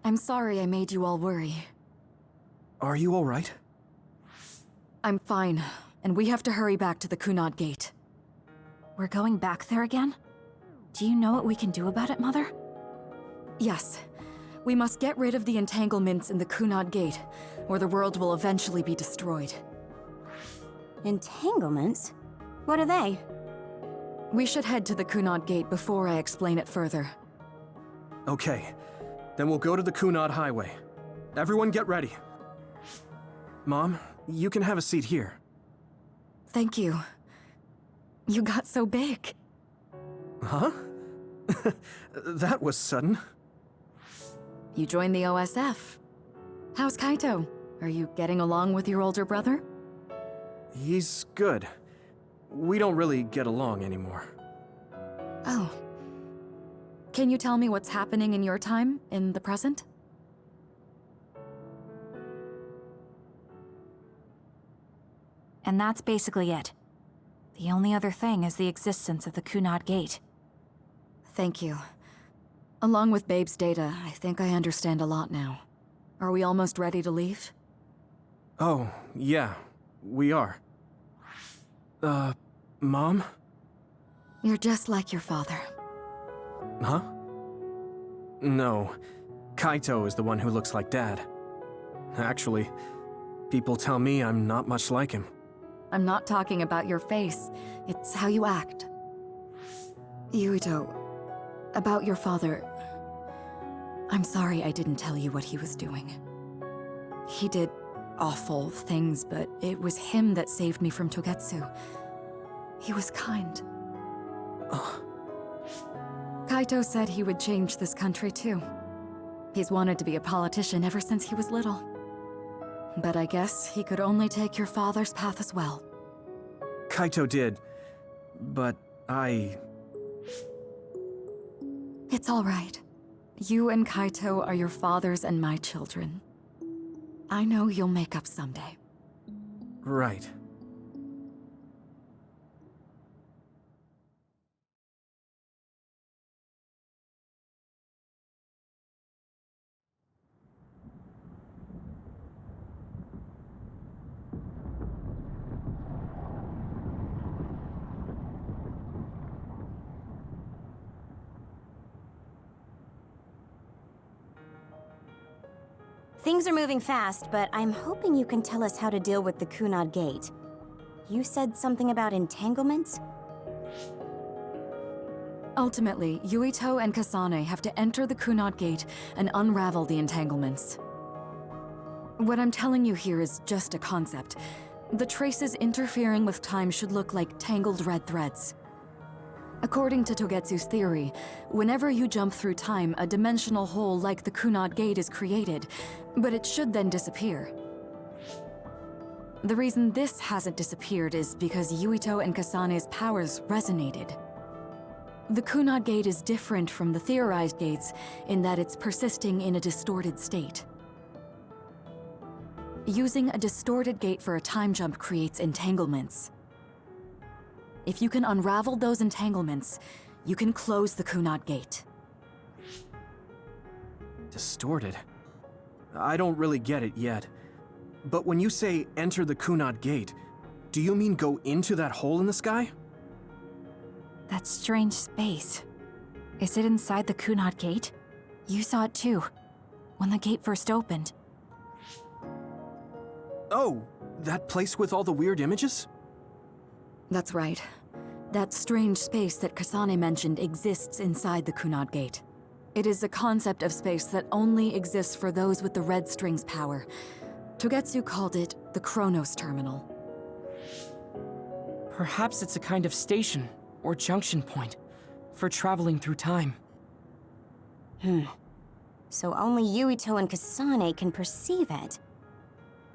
I'm sorry I made you all worry. Are you all right? I'm fine, and we have to hurry back to the Kunad Gate. We're going back there again? Do you know what we can do about it, Mother? Yes. We must get rid of the entanglements in the Kunad Gate, or the world will eventually be destroyed. Entanglements? What are they? We should head to the Kunad Gate before I explain it further. Okay. Then we'll go to the Kunad Highway. Everyone get ready. Mom, you can have a seat here. Thank you. You got so big. Huh? That was sudden. You joined the OSF. How's Kaito? Are you getting along with your older brother? He's good. We don't really get along anymore. Oh. Can you tell me what's happening in your time, in the present? And that's basically it. The only other thing is the existence of the Kunad Gate. Thank you. Along with Babe's data, I think I understand a lot now. Are we almost ready to leave? Oh, yeah, we are. Mom? You're just like your father. Huh? No. Kaito is the one who looks like Dad. Actually, people tell me I'm not much like him. I'm not talking about your face. It's how you act. Yuito, about your father... I'm sorry I didn't tell you what he was doing. He did awful things, but it was him that saved me from Togetsu. He was kind. Kaito said he would change this country too. He's wanted to be a politician ever since he was little. But I guess he could only take your father's path as well. Kaito did, but It's all right. You and Kaito are your father's and my children. I know you'll make up someday. Right. Things are moving fast, but I'm hoping you can tell us how to deal with the Kunad Gate. You said something about entanglements? Ultimately, Yuito and Kasane have to enter the Kunad Gate and unravel the entanglements. What I'm telling you here is just a concept. The traces interfering with time should look like tangled red threads. According to Togetsu's theory, whenever you jump through time, a dimensional hole like the Kunad Gate is created, but it should then disappear. The reason this hasn't disappeared is because Yuito and Kasane's powers resonated. The Kunad Gate is different from the theorized gates in that it's persisting in a distorted state. Using a distorted gate for a time jump creates entanglements. If you can unravel those entanglements, you can close the Kunad Gate. Distorted? I don't really get it yet. But when you say enter the Kunad Gate, do you mean go into that hole in the sky? That strange space. Is it inside the Kunad Gate? You saw it too, when the gate first opened. Oh, that place with all the weird images? That's right. That strange space that Kasane mentioned exists inside the Kunad Gate. It is a concept of space that only exists for those with the red string's power. Togetsu called it the Chronos Terminal. Perhaps it's a kind of station or junction point for traveling through time. So only Yuito and Kasane can perceive it.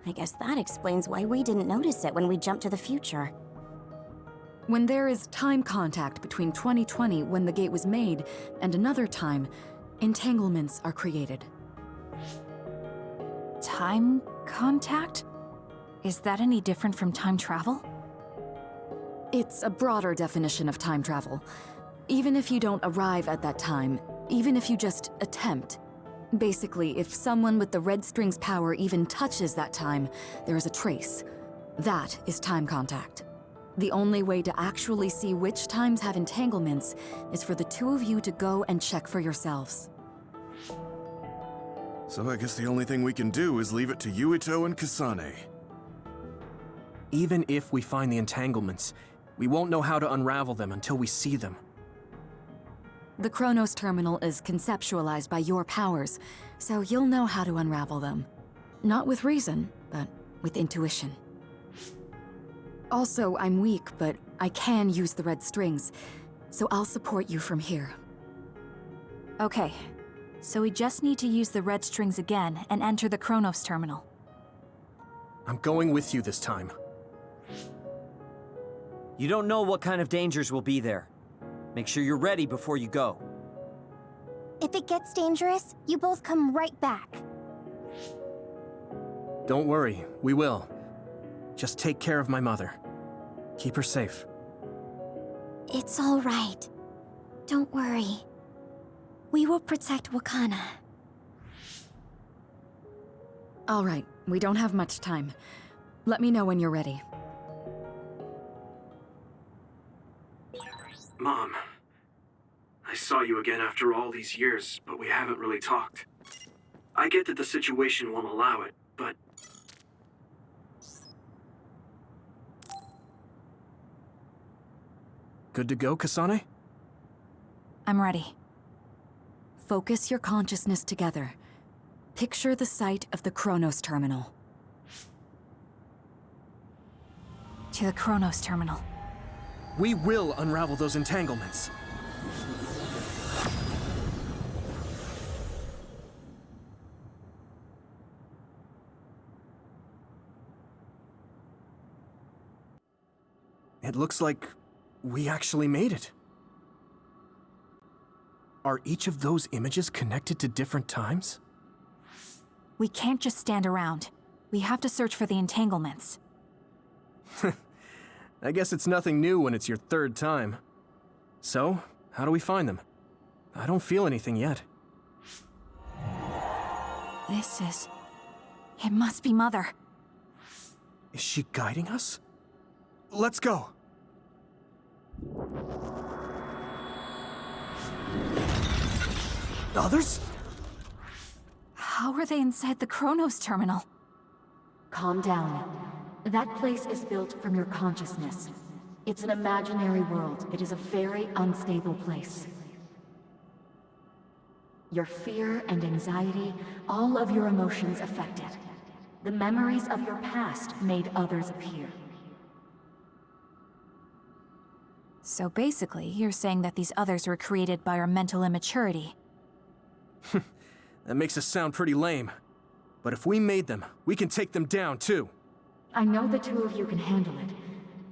I guess that explains why we didn't notice it when we jumped to the future. When there is time contact between 2020, when the gate was made, and another time, entanglements are created. Time contact? Is that any different from time travel? It's a broader definition of time travel. Even if you don't arrive at that time, even if you just attempt, Basically, if someone with the red string's power even touches that time, there is a trace. That is time contact. The only way to actually see which times have entanglements is for the two of you to go and check for yourselves. So I guess the only thing we can do is leave it to Yuito and Kasane. Even if we find the entanglements, we won't know how to unravel them until we see them. The Chronos terminal is conceptualized by your powers, so you'll know how to unravel them. Not with reason, but with intuition. Also, I'm weak, but I can use the red strings, so I'll support you from here. Okay, so we just need to use the red strings again and enter the Chronos terminal. I'm going with you this time. You don't know what kind of dangers will be there. Make sure you're ready before you go. If it gets dangerous, you both come right back. Don't worry, we will. Just take care of my mother. Keep her safe. It's all right. Don't worry. We will protect Wakana. All right, we don't have much time. Let me know when you're ready. Mom, I saw you again after all these years, but we haven't really talked. I get that the situation won't allow it, but... Good to go, Kasane? I'm ready. Focus your consciousness together. Picture the site of the Chronos terminal. To the Chronos terminal. We will unravel those entanglements. It looks like we actually made it. Are each of those images connected to different times? We can't just stand around. We have to search for the entanglements. I guess it's nothing new when it's your third time. So, how do we find them? I don't feel anything yet. This is... It must be Mother. Is she guiding us? Let's go! Others? How are they inside the Chronos terminal? Calm down. That place is built from your consciousness. It's an imaginary world. It is a very unstable place. Your fear and anxiety, all of your emotions affected. The memories of your past made others appear. So basically, you're saying that these others were created by our mental immaturity. That makes us sound pretty lame. But if we made them, we can take them down too. I know the two of you can handle it,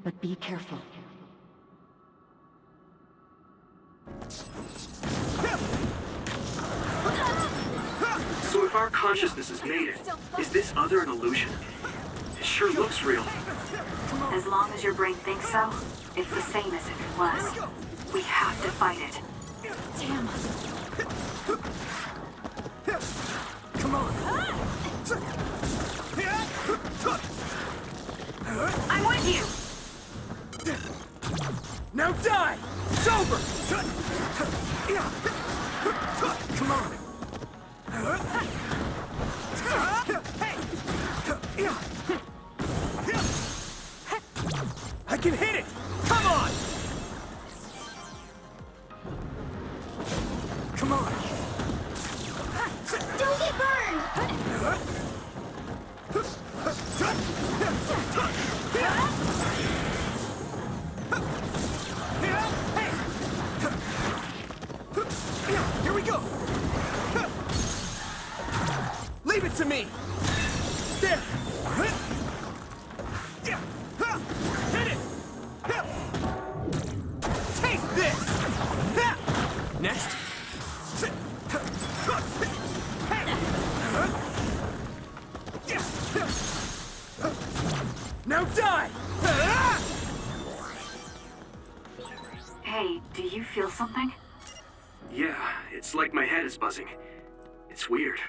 but be careful. So if our consciousnesses made it, is this other an illusion? It sure looks real. As long as your brain thinks so, it's the same as if it was. We have to fight it. Damn. Come on! I'm with you! Now die! It's over! Come on! I can hit it! Come on! Come on! Don't get burned! Here we go! Leave it to me! There! Hit it! Taste this! Next! Now die! Hey, do you feel something? Yeah, it's like my head is buzzing. It's weird.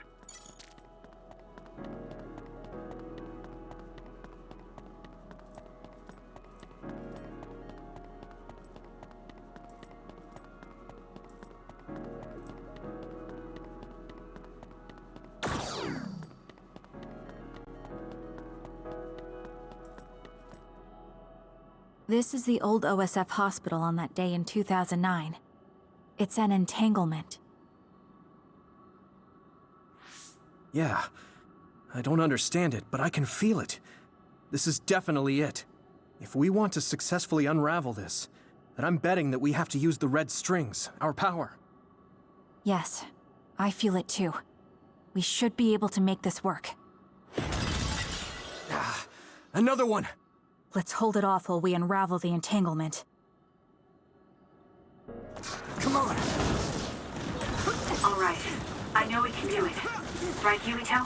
This is the old OSF hospital on that day in 2009. It's an entanglement. Yeah. I don't understand it, but I can feel it. This is definitely it. If we want to successfully unravel this, then I'm betting that we have to use the red strings, our power. Yes, I feel it too. We should be able to make this work. Another one! Let's hold it off while we unravel the entanglement. Come on! All right. I know we can do it. Right, Yuito?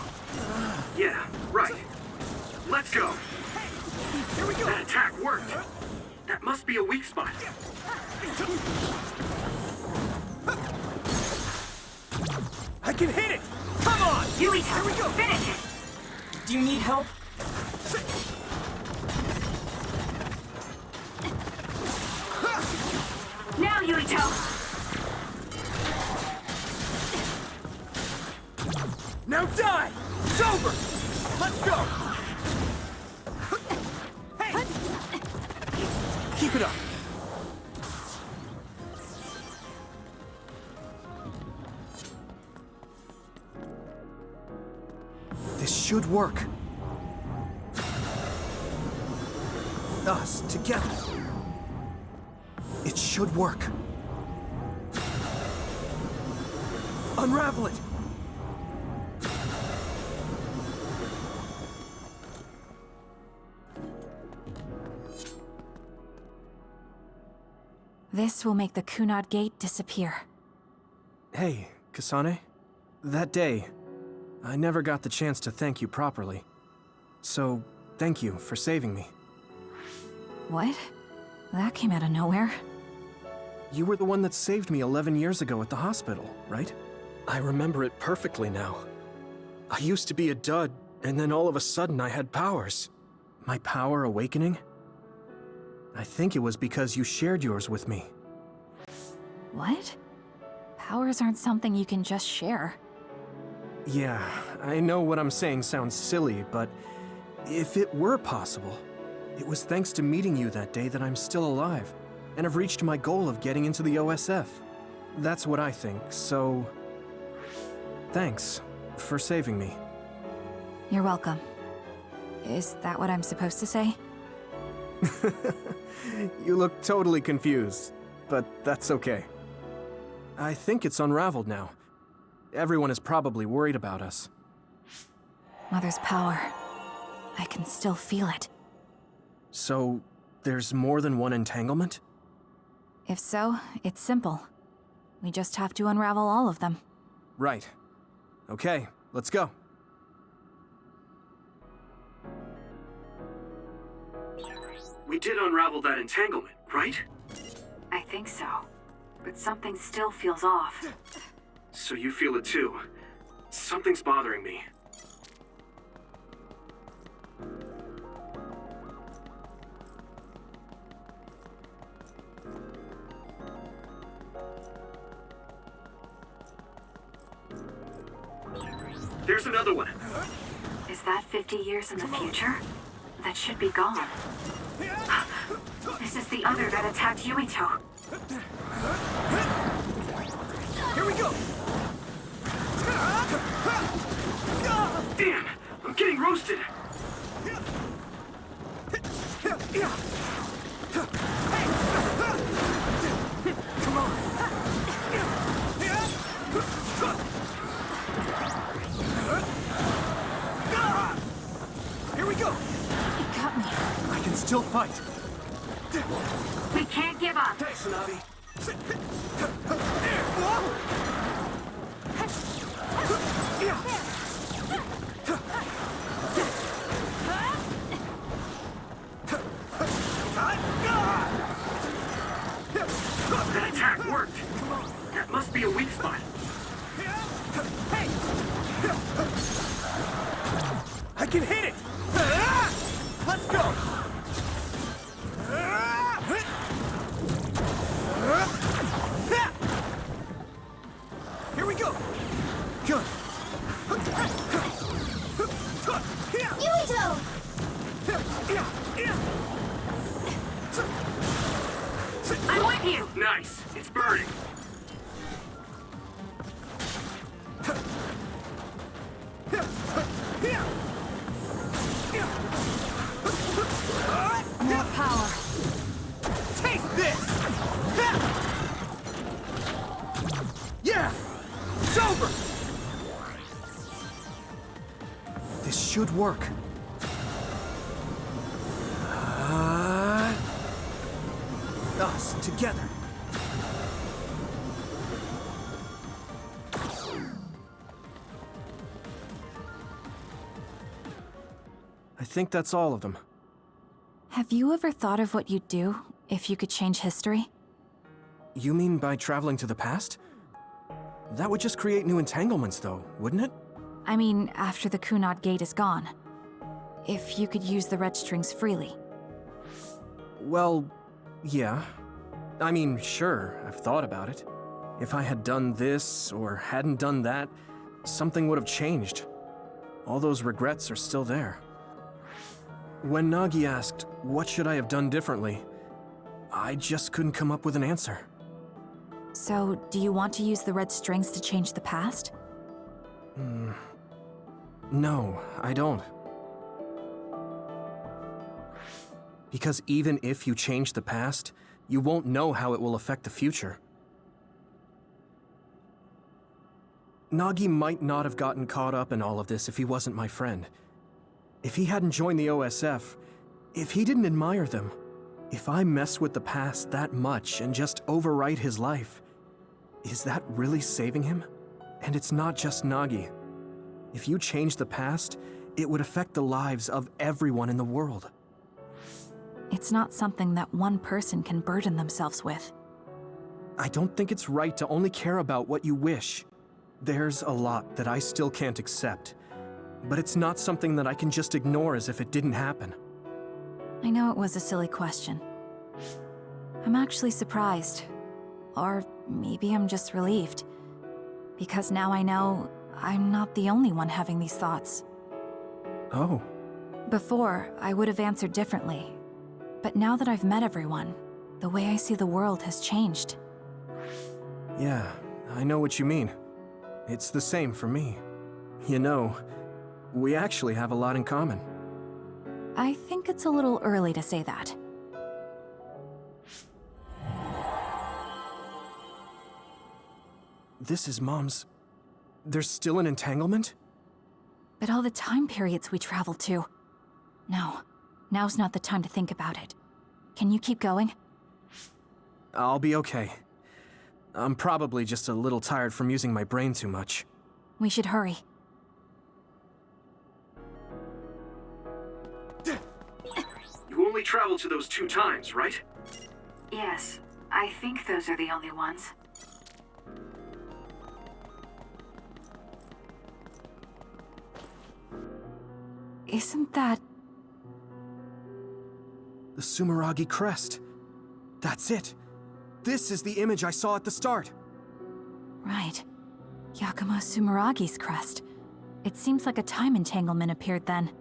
Yeah, right. Let's go! Here we go! That attack worked! That must be a weak spot. I can hit it! Come on! Yuito, Here we go! finish it! Do you need help? Now, Yuito! Now die! It's over! Let's go! Hey! Keep it up! This should work. Us, together. It should work. Unravel it! This will make the Kunad Gate disappear. Hey, Kasane. That day, I never got the chance to thank you properly. So, thank you for saving me. What? That came out of nowhere. You were the one that saved me 11 years ago at the hospital, right? I remember it perfectly now. I used to be a dud, and then all of a sudden I had powers. My power awakening? I think it was because you shared yours with me. What? Powers aren't something you can just share. Yeah, I know what I'm saying sounds silly, but if it were possible, it was thanks to meeting you that day that I'm still alive, and have reached my goal of getting into the OSF. That's what I think, so... thanks for saving me. You're welcome. Is that what I'm supposed to say? You look totally confused, but that's okay. I think it's unraveled now. Everyone is probably worried about us. Mother's power. I can still feel it. So, there's more than one entanglement? If so, it's simple. We just have to unravel all of them. Right. Okay, let's go. We did unravel that entanglement, right? I think so. But something still feels off. So you feel it too. Something's bothering me. There's another one. Is that 50 years in the future? That should be gone. This is the other that attacked Yuito. Here we go! Damn! I'm getting roasted! Come on! Here we go! It got me. I can still fight! We can't give up. Thanks, Navi. That attack worked. That must be a weak spot. Hey! I can hit it! Let's go! Here we go! Good! Yuito! I'm with you! Nice! It's burning! More power. Taste this! Yeah! It's over! This should work. Us together. I think that's all of them. Have you ever thought of what you'd do if you could change history? You mean by traveling to the past? That would just create new entanglements, though, wouldn't it? I mean, after the Kunad Gate is gone. If you could use the red strings freely. Well, yeah. I mean, sure, I've thought about it. If I had done this, or hadn't done that, something would have changed. All those regrets are still there. When Nagi asked, what should I have done differently, I just couldn't come up with an answer. So, do you want to use the red strings to change the past? No, I don't. Because even if you change the past, you won't know how it will affect the future. Nagi might not have gotten caught up in all of this if he wasn't my friend. If he hadn't joined the OSF, if he didn't admire them, if I mess with the past that much and just overwrite his life, is that really saving him? And it's not just Nagi. If you change the past, it would affect the lives of everyone in the world. It's not something that one person can burden themselves with. I don't think it's right to only care about what you wish. There's a lot that I still can't accept, but it's not something that I can just ignore as if it didn't happen. I know it was a silly question. I'm actually surprised. Or maybe I'm just relieved. Because now I know I'm not the only one having these thoughts. Oh. Before, I would have answered differently. But now that I've met everyone, the way I see the world has changed. Yeah, I know what you mean. It's the same for me. You know, we actually have a lot in common. I think it's a little early to say that. This is Mom's... There's still an entanglement? But all the time periods we traveled to... No, now's not the time to think about it. Can you keep going? I'll be okay. I'm probably just a little tired from using my brain too much. We should hurry. You only traveled to those 2 times, right? Yes, I think those are the only ones. Isn't that... The Sumeragi crest. That's it. This is the image I saw at the start. Right. Yakumo Sumeragi's crest. It seems like a time entanglement appeared then.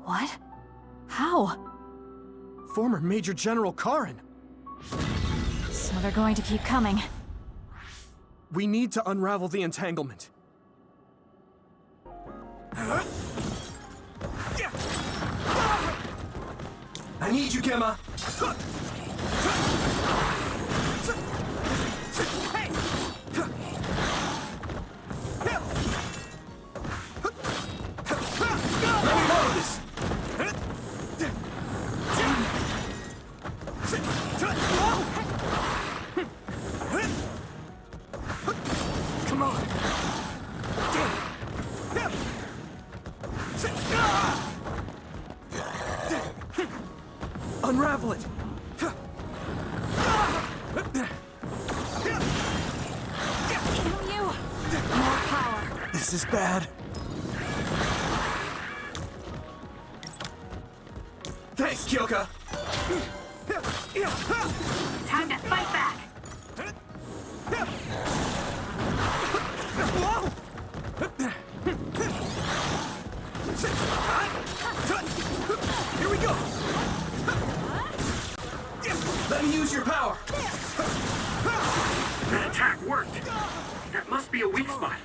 What? How? Former Major General Karin. So they're going to keep coming. We need to unravel the entanglement. I need you, Gemma. Come on. More power. This is bad. Thanks, Kyoka! Time to fight back! Here we go! Let me use your power! That attack worked! That must be a weak spot.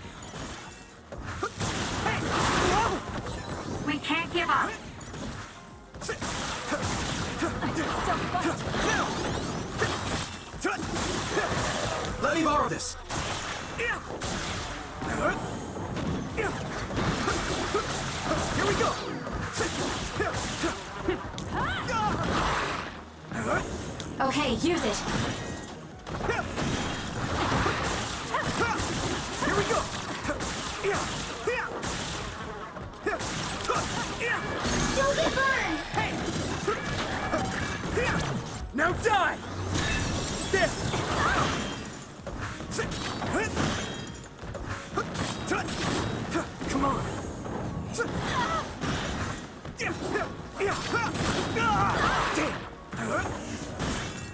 We can't give up! Let me borrow this! Here we go! Okay, use it. Here we go! Don't get burned! Now die! There! Come on! Damn!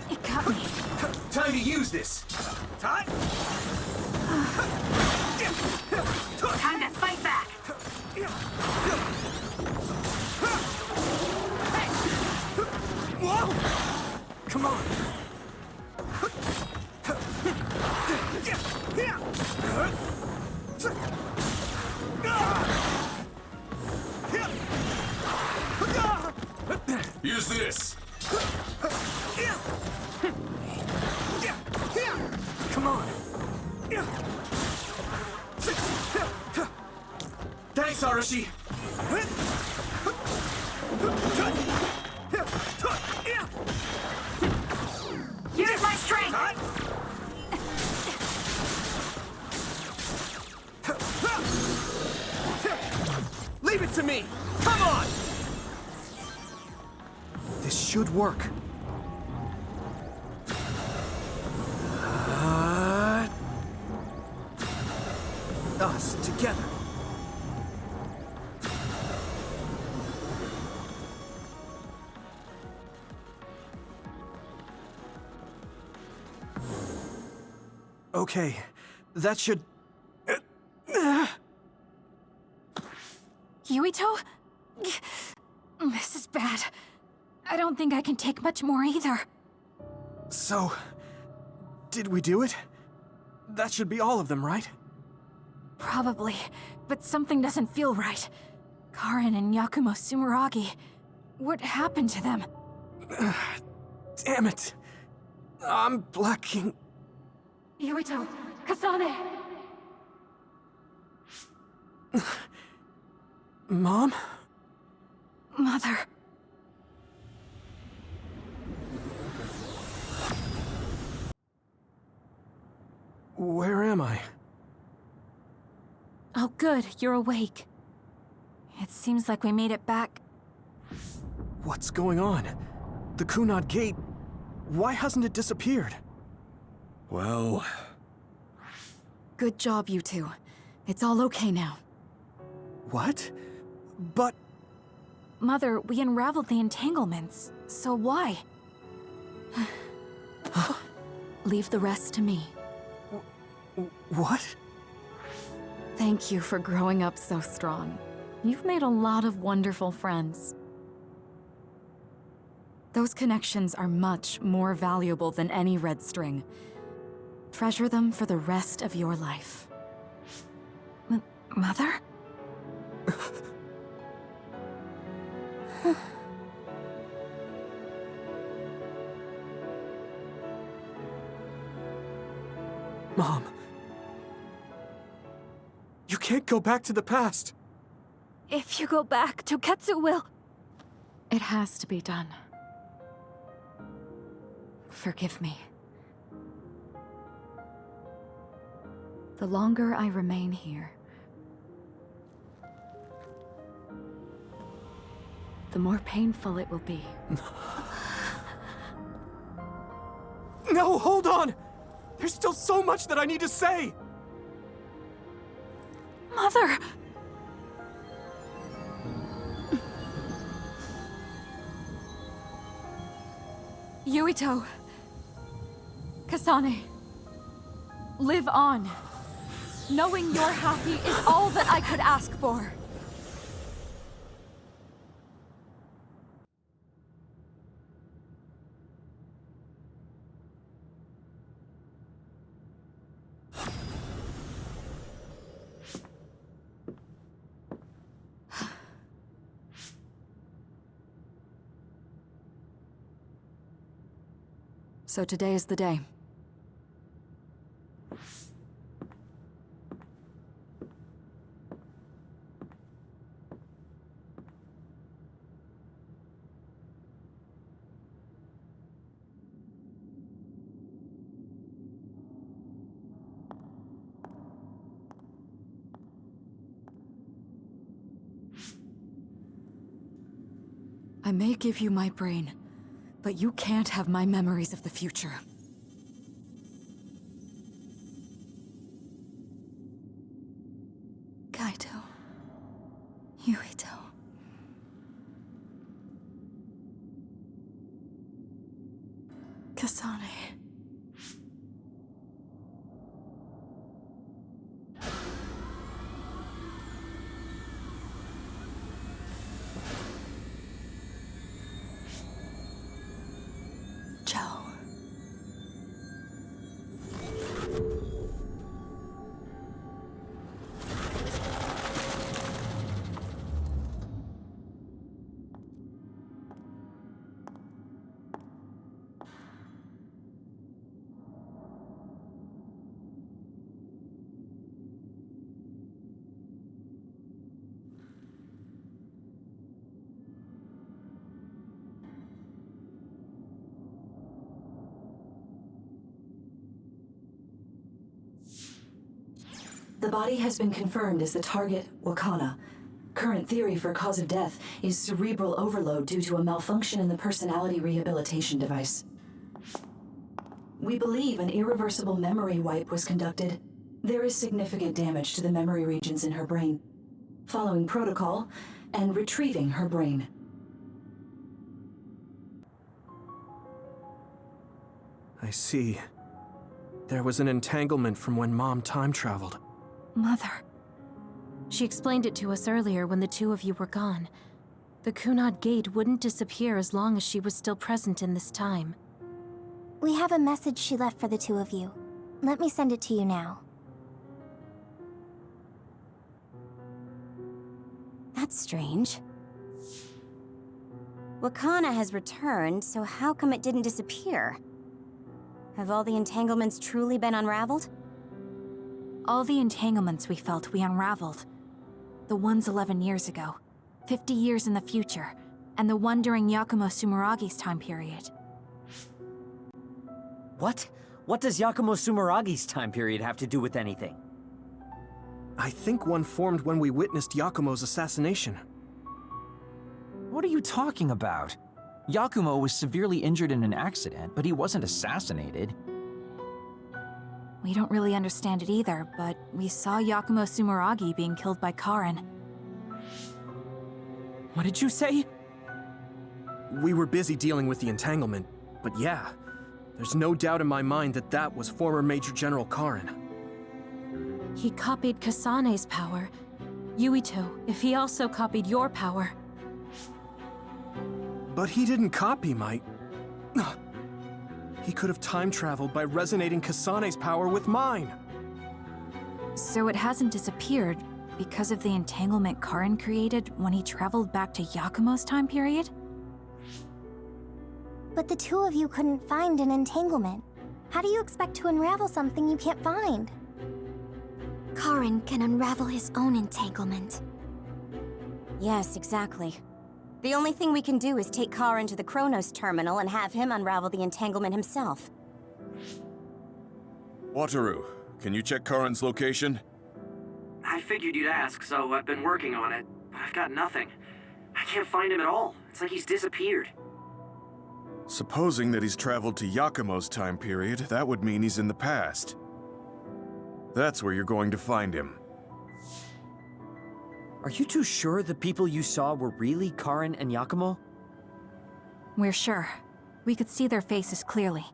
It got me. Time to use this! Time to fight back! Whoa! Come on! Use this! Come on! Thanks, Arashi! Use my strength! Leave it to me! Come on! This should work. Us together. Okay, that should... Yuito? This is bad. I don't think I can take much more either. So, did we do it? That should be all of them, right? Probably, but something doesn't feel right. Karin and Yakumo Sumeragi. What happened to them? Damn it. I'm blacking... Yuito, Kasane! Mom? Mother. Where am I? Oh good, you're awake. It seems like we made it back. What's going on? The Kunad Gate... Why hasn't it disappeared? Well... Good job, you two. It's all okay now. What? But... Mother, we unraveled the entanglements, so why? Leave the rest to me. What? Thank you for growing up so strong. You've made a lot of wonderful friends. Those connections are much more valuable than any red string. Treasure them for the rest of your life. Mother? Mom. You can't go back to the past. If you go back, Toketsu will... It has to be done. Forgive me. The longer I remain here, the more painful it will be. No, hold on! There's still so much that I need to say! Mother! Yuito. Kasane. Live on. Knowing you're happy is all that I could ask for. So today is the day. I may give you my brain, but you can't have my memories of the future. Kaito. Yuito. Kasane. The body has been confirmed as the target, Wakana. Current theory for cause of death is cerebral overload due to a malfunction in the personality rehabilitation device. We believe an irreversible memory wipe was conducted. There is significant damage to the memory regions in her brain. Following protocol and retrieving her brain. I see. There was an entanglement from when Mom time traveled. Mother. She explained it to us earlier when the two of you were gone. The Kunad Gate wouldn't disappear as long as she was still present in this time. We have a message she left for the two of you. Let me send it to you now. That's strange. Wakana has returned, so how come it didn't disappear? Have all the entanglements truly been unraveled? All the entanglements we felt we unraveled. The ones 11 years ago, 50 years in the future, and the one during Yakumo Sumeragi's time period. What? What does Yakumo Sumeragi's time period have to do with anything? I think one formed when we witnessed Yakumo's assassination. What are you talking about? Yakumo was severely injured in an accident, but he wasn't assassinated. We don't really understand it either, but we saw Yakumo Sumeragi being killed by Karin. What did you say? We were busy dealing with the entanglement, but yeah, there's no doubt in my mind that that was former Major General Karin. He copied Kasane's power. Yuito, if he also copied your power. But he didn't copy my... He could have time traveled by resonating Kasane's power with mine. So it hasn't disappeared because of the entanglement Karin created when he traveled back to Yakumo's time period? But the two of you couldn't find an entanglement. How do you expect to unravel something you can't find? Karin can unravel his own entanglement. Yes, exactly. The only thing we can do is take Karin to the Chronos terminal and have him unravel the entanglement himself. Wataru, can you check Karin's location? I figured you'd ask, so I've been working on it, but I've got nothing. I can't find him at all. It's like he's disappeared. Supposing that he's traveled to Yakumo's time period, that would mean he's in the past. That's where you're going to find him. Are you two sure the people you saw were really Karen and Yakumo? We're sure. We could see their faces clearly.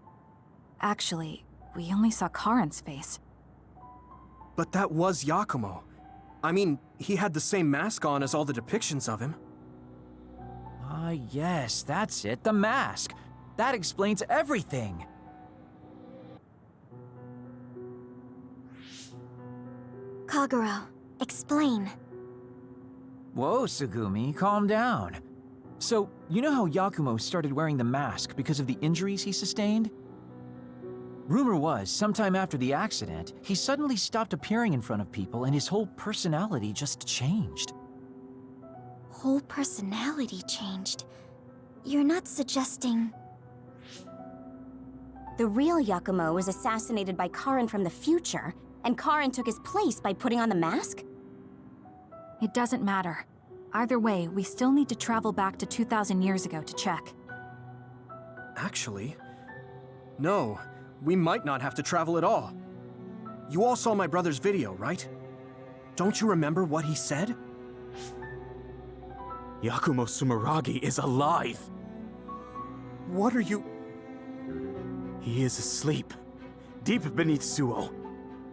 Actually, we only saw Karen's face. But that was Yakumo. I mean, he had the same mask on as all the depictions of him. Ah, yes, that's it, the mask. That explains everything. Kagero, explain. Whoa, Tsugumi, calm down. So, you know how Yakumo started wearing the mask because of the injuries he sustained? Rumor was, sometime after the accident, he suddenly stopped appearing in front of people and his whole personality just changed. Whole personality changed? You're not suggesting... The real Yakumo was assassinated by Karen from the future, and Karen took his place by putting on the mask? It doesn't matter. Either way, we still need to travel back to 2,000 years ago to check. Actually, no. We might not have to travel at all. You all saw my brother's video, right? Don't you remember what he said? Yakumo Sumeragi is alive! What are you... He is asleep, deep beneath Suo.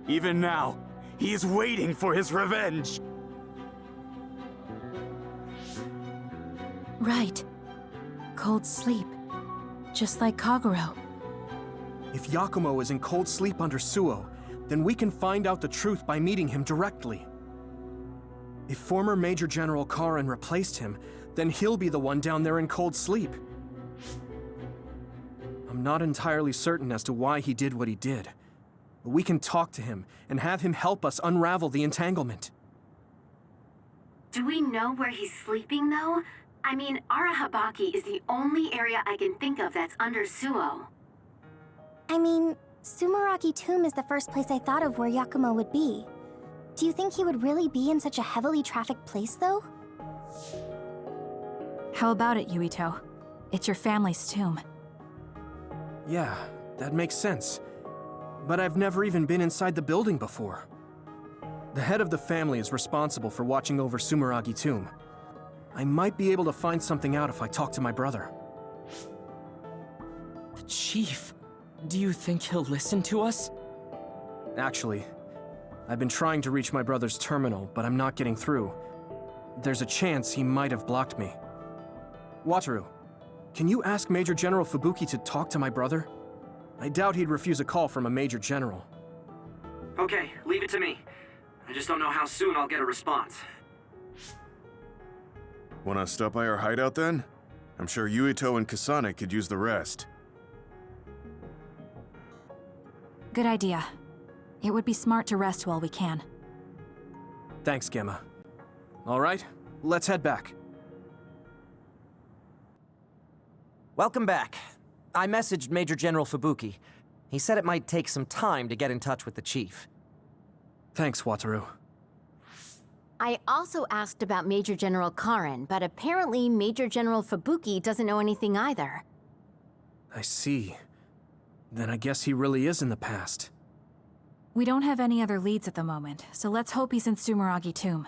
Even now, he is waiting for his revenge! Right. Cold sleep. Just like Kagero. If Yakumo is in cold sleep under Suo, then we can find out the truth by meeting him directly. If former Major General Karen replaced him, then he'll be the one down there in cold sleep. I'm not entirely certain as to why he did what he did, but we can talk to him and have him help us unravel the entanglement. Do we know where he's sleeping, though? I mean, Arahabaki is the only area I can think of that's under Suo. I mean, Sumeragi Tomb is the first place I thought of where Yakumo would be. Do you think he would really be in such a heavily trafficked place, though? How about it, Yuito? It's your family's tomb. Yeah, that makes sense. But I've never even been inside the building before. The head of the family is responsible for watching over Sumeragi Tomb. I might be able to find something out if I talk to my brother. The chief. Do you think he'll listen to us? Actually, I've been trying to reach my brother's terminal, but I'm not getting through. There's a chance he might have blocked me. Wataru, can you ask Major General Fubuki to talk to my brother? I doubt he'd refuse a call from a Major General. Okay, leave it to me. I just don't know how soon I'll get a response. Wanna stop by our hideout then? I'm sure Yuito and Kasane could use the rest. Good idea. It would be smart to rest while we can. Thanks, Gemma. All right, let's head back. Welcome back. I messaged Major General Fubuki. He said it might take some time to get in touch with the chief. Thanks, Wataru. I also asked about Major General Karen, but apparently Major General Fubuki doesn't know anything either. I see. Then I guess he really is in the past. We don't have any other leads at the moment, so let's hope he's in Sumeragi Tomb.